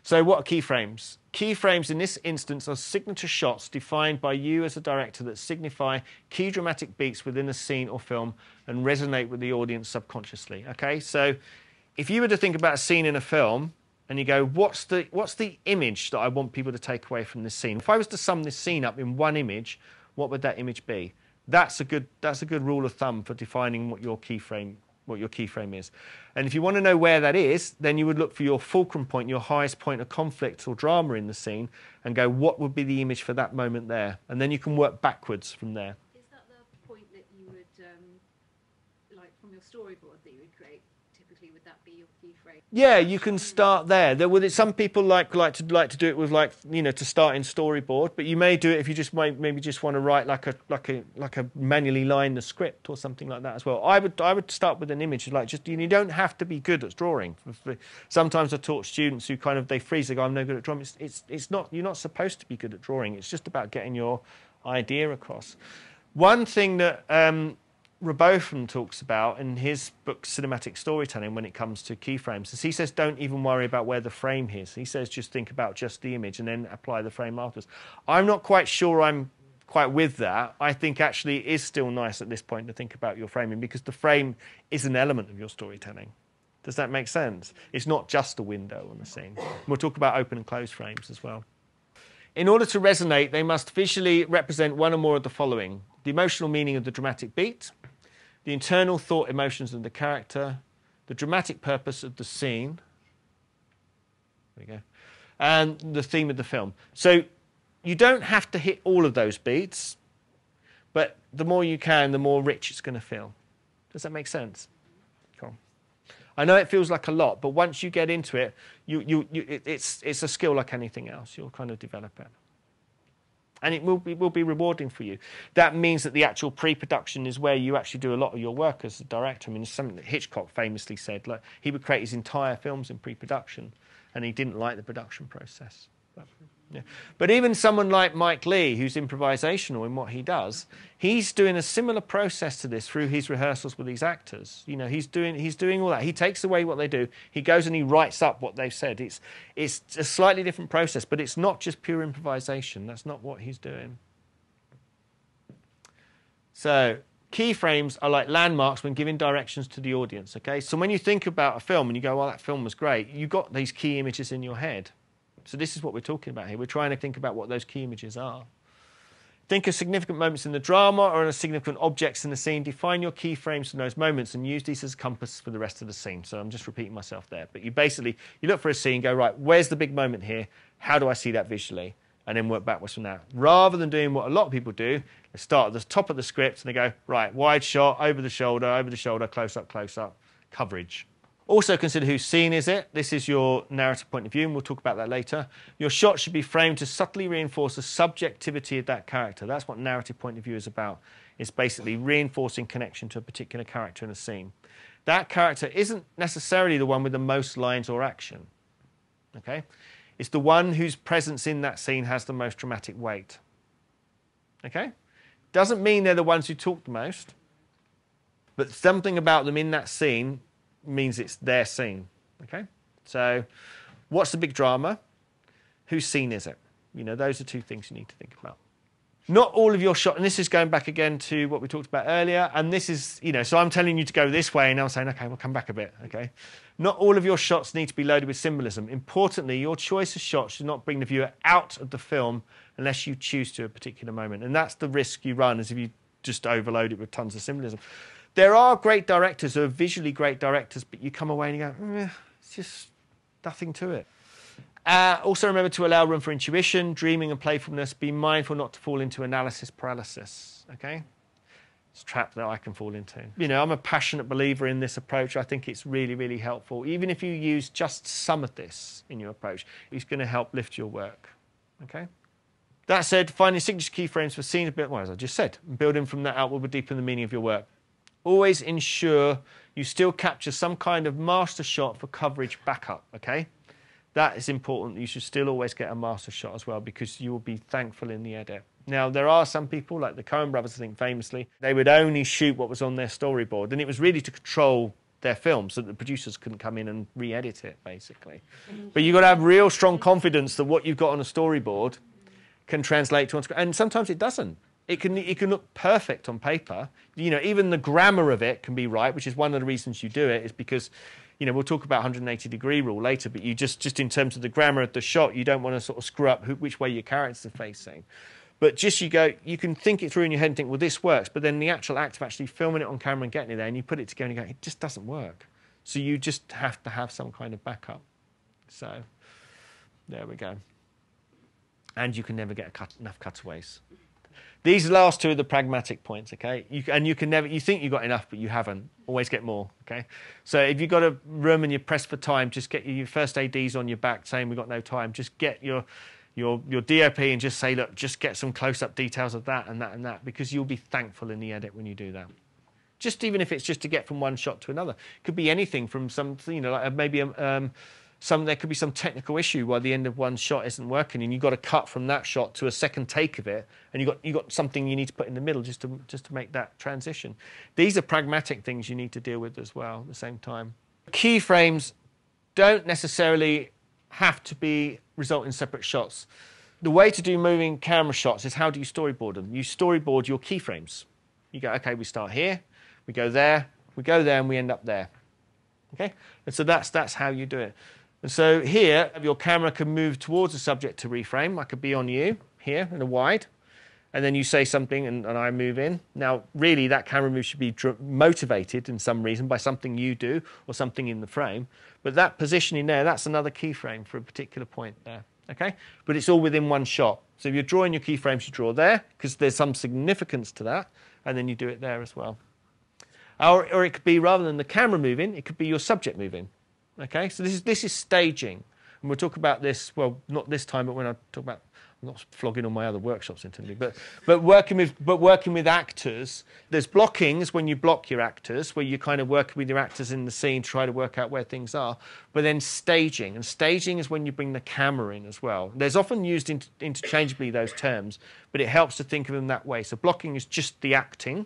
So what are keyframes? Keyframes in this instance are signature shots defined by you as a director that signify key dramatic beats within a scene or film and resonate with the audience subconsciously. Okay, so if you were to think about a scene in a film and you go, what's the image that I want people to take away from this scene? If I was to sum this scene up in one image, what would that image be? That's a good rule of thumb for defining what your keyframe is. And if you want to know where that is, then you would look for your fulcrum point, your highest point of conflict or drama in the scene, and go, what would be the image for that moment there? And then you can work backwards from there. Is that the point that you would, like from your storyboard that you would create? Typically, would that be your keyframe? Yeah, you can start there. Some people like to do it with to start in storyboard, but you may do it if you just maybe just want to write like a manually line the script or something like that as well. I would start with an image, you don't have to be good at drawing. Sometimes I taught students who they freeze. They go, I'm no good at drawing. It's not. You're not supposed to be good at drawing. It's just about getting your idea across. One thing that Robotham talks about in his book Cinematic Storytelling when it comes to keyframes is he says don't even worry about where the frame is. He says just think about just the image and then apply the frame afterwards. I'm not quite sure I'm quite with that. I think actually it is still nice at this point to think about your framing because the frame is an element of your storytelling. Does that make sense? It's not just a window on the scene. We'll talk about open and closed frames as well. In order to resonate, they must visually represent one or more of the following: the emotional meaning of the dramatic beat, the internal thought emotions of the character, the dramatic purpose of the scene, there we go, and the theme of the film. So you don't have to hit all of those beats, but the more you can, the more rich it's going to feel. Does that make sense? Cool. I know it feels like a lot, but once you get into it, it's a skill like anything else. You'll kind of develop it. And it will be rewarding for you. That means that the actual pre-production is where you actually do a lot of your work as a director. I mean, it's something that Hitchcock famously said. Like, he would create his entire films in pre-production, and he didn't like the production process. Yeah. But even someone like Mike Leigh, who's improvisational in what he does, he's doing a similar process to this through his rehearsals with these actors. You know, he's doing all that. He takes away what they do. He goes and he writes up what they've said. It's a slightly different process, but it's not just pure improvisation. That's not what he's doing. So keyframes are like landmarks when giving directions to the audience. Okay, so when you think about a film and you go, "Well, that film was great," you've got these key images in your head. So this is what we're talking about here. We're trying to think about what those key images are. Think of significant moments in the drama or significant objects in the scene. Define your keyframes from those moments and use these as a compass for the rest of the scene. So I'm just repeating myself there. But you look for a scene, go, right, where's the big moment here? How do I see that visually? And then work backwards from that. Rather than doing what a lot of people do, they start at the top of the script and they go, right, wide shot, over the shoulder, close up, coverage. Also consider whose scene is it. This is your narrative point of view, and we'll talk about that later. Your shot should be framed to subtly reinforce the subjectivity of that character. That's what narrative point of view is about. It's basically reinforcing connection to a particular character in a scene. That character isn't necessarily the one with the most lines or action. Okay? It's the one whose presence in that scene has the most dramatic weight. Okay? Doesn't mean they're the ones who talk the most, but something about them in that scene means it's their scene. Okay? So what's the big drama? Whose scene is it? You know, those are two things you need to think about. Not all of your shots, and this is going back again to what we talked about earlier, and this is, you know, so I'm telling you to go this way, and I'm saying, okay, we'll come back a bit, okay? Not all of your shots need to be loaded with symbolism. Importantly, your choice of shots should not bring the viewer out of the film unless you choose to at a particular moment, and that's the risk you run, is if you just overload it with tons of symbolism. There are great directors who are visually great directors, but you come away and you go, it's just nothing to it. Also remember to allow room for intuition, dreaming and playfulness. Be mindful not to fall into analysis paralysis, okay? It's a trap that I can fall into. You know, I'm a passionate believer in this approach. I think it's really, really helpful. Even if you use just some of this in your approach, it's going to help lift your work, okay? That said, finding signature keyframes for scenes, well, as I just said, building from that outward will deepen the meaning of your work. Always ensure you still capture some kind of master shot for coverage backup, okay? That is important. You should still always get a master shot as well, because you will be thankful in the edit. Now, there are some people, like the Coen brothers, I think famously, they would only shoot what was on their storyboard, and it was really to control their film so that the producers couldn't come in and re-edit it, basically. But you've got to have real strong confidence that what you've got on a storyboard can translate to on screen. And sometimes it doesn't. It can look perfect on paper. You know, even the grammar of it can be right, which is one of the reasons you do it, is because, you know, we'll talk about 180-degree rule later, but you just in terms of the grammar of the shot, you don't want to sort of screw up which way your characters are facing. But just you can think it through in your head and think, well, this works. But then the actual act of actually filming it on camera and getting it there, and you put it together and you go, it just doesn't work. So you just have to have some kind of backup. So there we go. And you can never get enough cutaways. These last two are the pragmatic points, okay? You think you've got enough, but you haven't. Always get more, okay? So if you've got a room and you're pressed for time, just get your first ADs on your back saying we've got no time. Just get your DOP and just say, look, just get some close-up details of that and that and that, because you'll be thankful in the edit when you do that. Just even if it's just to get from one shot to another. It could be anything from some, you know, like maybe there could be some technical issue where the end of one shot isn't working, and you've got to cut from that shot to a second take of it, and you got something you need to put in the middle just to make that transition. These are pragmatic things you need to deal with as well at the same time. Keyframes don't necessarily have to result in separate shots. The way to do moving camera shots is, how do you storyboard them? You storyboard your keyframes. You go, okay, we start here, we go there, and we end up there. Okay, and so that's how you do it. And so here, your camera can move towards the subject to reframe. I could be on you here in a wide, and then you say something and I move in. Now, really, that camera move should be motivated in some reason by something you do or something in the frame. But that positioning there, that's another keyframe for a particular point there. Okay? But it's all within one shot. So if you're drawing your keyframes, you draw there, because there's some significance to that, and then you do it there as well. Or it could be, rather than the camera moving, it could be your subject moving. Okay? So this is staging. And we'll talk about this, well, not this time, but when I talk about, I'm not flogging all my other workshops into me, but working with actors. There's blockings when you block your actors, where you're kind of working with your actors in the scene, try to work out where things are. But then staging, and staging is when you bring the camera in as well. There's often used interchangeably, those terms, but it helps to think of them that way. So blocking is just the acting,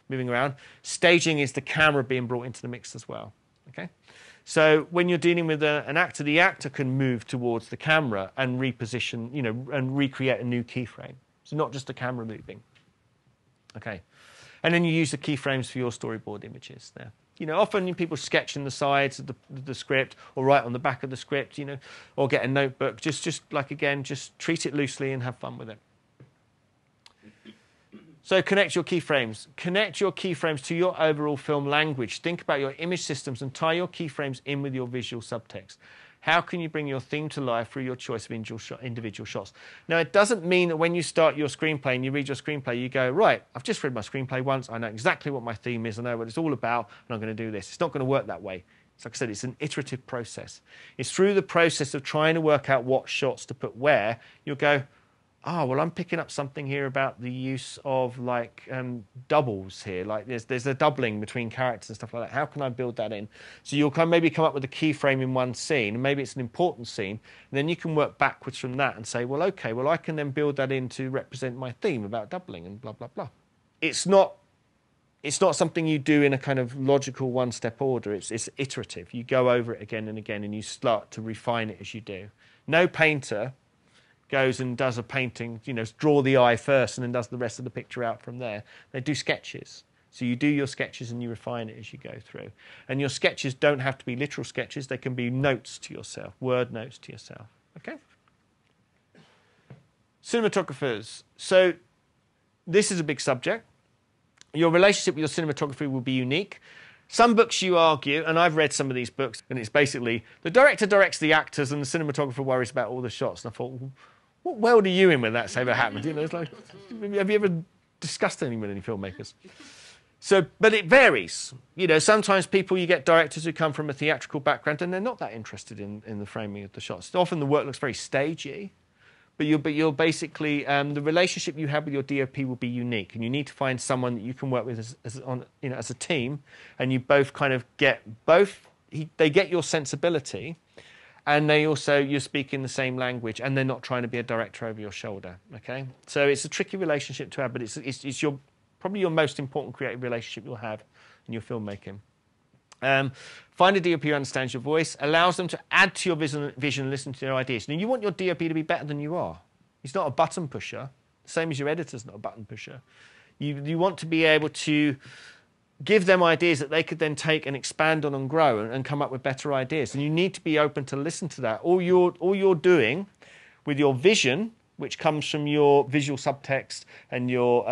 moving around. Staging is the camera being brought into the mix as well. Okay. So when you're dealing with an actor, the actor can move towards the camera and reposition, you know, and recreate a new keyframe. So not just the camera moving. Okay. And then you use the keyframes for your storyboard images there. You know, often people sketch in the sides of the script, or write on the back of the script, you know, or get a notebook. Just like, again, just treat it loosely and have fun with it. So connect your keyframes. Connect your keyframes to your overall film language. Think about your image systems and tie your keyframes in with your visual subtext. How can you bring your theme to life through your choice of individual shots? Now, it doesn't mean that when you start your screenplay and you read your screenplay, you go, right, I've just read my screenplay once, I know exactly what my theme is, I know what it's all about, and I'm going to do this. It's not going to work that way. It's like I said, it's an iterative process. It's through the process of trying to work out what shots to put where, you'll go, oh, well, I'm picking up something here about the use of, like, doubles here. Like, there's a doubling between characters and stuff like that. How can I build that in? So you'll maybe come up with a keyframe in one scene, and maybe it's an important scene, and then you can work backwards from that and say, well, okay, well, I can then build that in to represent my theme about doubling and blah, blah, blah. It's not something you do in a kind of logical one-step order. It's iterative. You go over it again and again, and you start to refine it as you do. No painter goes and does a painting, you know, draw the eye first and then does the rest of the picture out from there. They do sketches. So you do your sketches and you refine it as you go through. And your sketches don't have to be literal sketches. They can be notes to yourself, word notes to yourself. Okay? Cinematographers. So this is a big subject. Your relationship with your cinematography will be unique. Some books you argue, and I've read some of these books, and it's basically the director directs the actors and the cinematographer worries about all the shots. And I thought, what world are you in when that's ever happened? You know, it's like, have you ever discussed anything with any filmmakers? So, but it varies. You know, sometimes you get directors who come from a theatrical background and they're not that interested in the framing of the shots. Often the work looks very stagey, but you're basically, the relationship you have with your DOP will be unique, and you need to find someone that you can work with as a team, and you both kind of get they get your sensibility, and you're speaking the same language, and they're not trying to be a director over your shoulder. Okay, so it's a tricky relationship to have, but it's probably your most important creative relationship you'll have in your filmmaking. Find a DOP who understands your voice, allows them to add to your vision and listen to their ideas. Now, you want your DOP to be better than you are. He's not a button pusher, same as your editor's not a button pusher. You want to be able to give them ideas that they could then take and expand on and grow and come up with better ideas. And you need to be open to listen to that. All you're doing with your vision, which comes from your visual subtext and your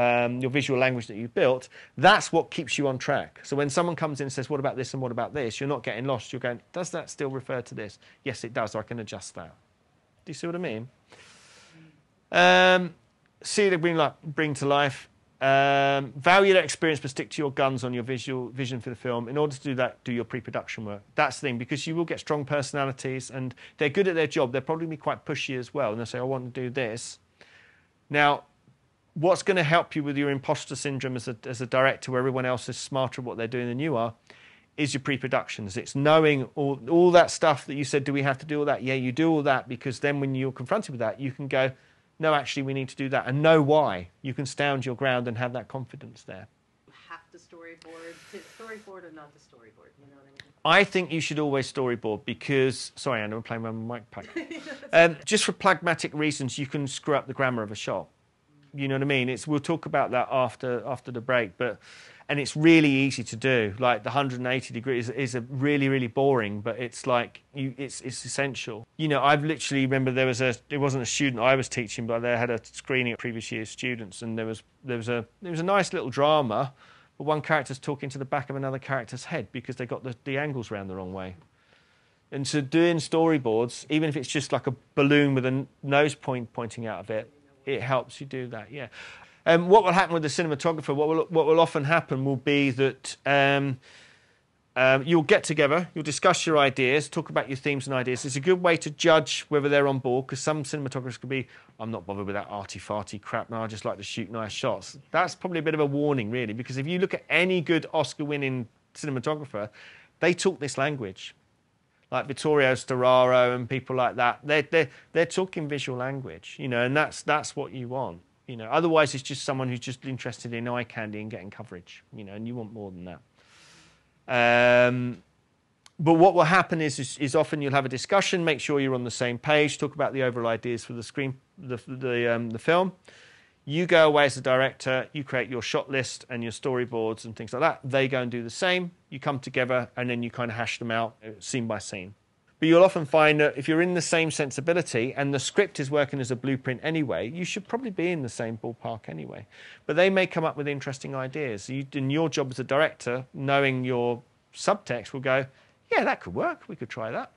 visual language that you've built, that's what keeps you on track. So when someone comes in and says, what about this and what about this? You're not getting lost. You're going, does that still refer to this? Yes, it does. I can adjust that. Do you see what I mean? See the bring to life. Value that experience, but stick to your guns on your vision for the film. In order to do that, do your pre-production work. That's the thing, because you will get strong personalities and they're good at their job. They'll probably be quite pushy as well. And they'll say, I want to do this. Now, what's going to help you with your imposter syndrome as a director, where everyone else is smarter at what they're doing than you are, is your pre-productions. It's knowing all that stuff that you said, do we have to do all that? Yeah, you do all that, because then when you're confronted with that, you can go, no, actually, we need to do that, and know why. You can stand your ground and have that confidence there. You have to storyboard. To storyboard or not to storyboard, you know what I mean? I think you should always storyboard because, sorry, Anna, I'm playing my mic pack. Just for pragmatic reasons, you can screw up the grammar of a shot. You know what I mean? We'll talk about that after the break, and it's really easy to do. Like the 180 degrees is a really, really boring, but it's like it's essential. You know, I've literally remember it wasn't a student I was teaching, but they had a screening of previous year's students, and there was a nice little drama, but one character's talking to the back of another character's head because they got the angles round the wrong way. And so doing storyboards, even if it's just like a balloon with a nose pointing out of it, it helps you do that, yeah. What will happen with the cinematographer, what will often happen will be that you'll get together, you'll discuss your ideas, talk about your themes and ideas. It's a good way to judge whether they're on board, because some cinematographers could be, I'm not bothered with that arty-farty crap, no, I just like to shoot nice shots. That's probably a bit of a warning, really, because if you look at any good Oscar-winning cinematographer, they talk this language. Like Vittorio Storaro and people like that, they're talking visual language, you know, and that's what you want. You know, otherwise it's just someone who's just interested in eye candy and getting coverage, you know, and you want more than that. But what will happen is often you'll have a discussion, make sure you're on the same page, talk about the overall ideas for the film. You go away as a director, you create your shot list and your storyboards and things like that. They go and do the same. You come together and then you kind of hash them out scene by scene. But you'll often find that if you're in the same sensibility and the script is working as a blueprint anyway, you should probably be in the same ballpark anyway. But they may come up with interesting ideas. And your job as a director, knowing your subtext, will go, yeah, that could work. We could try that.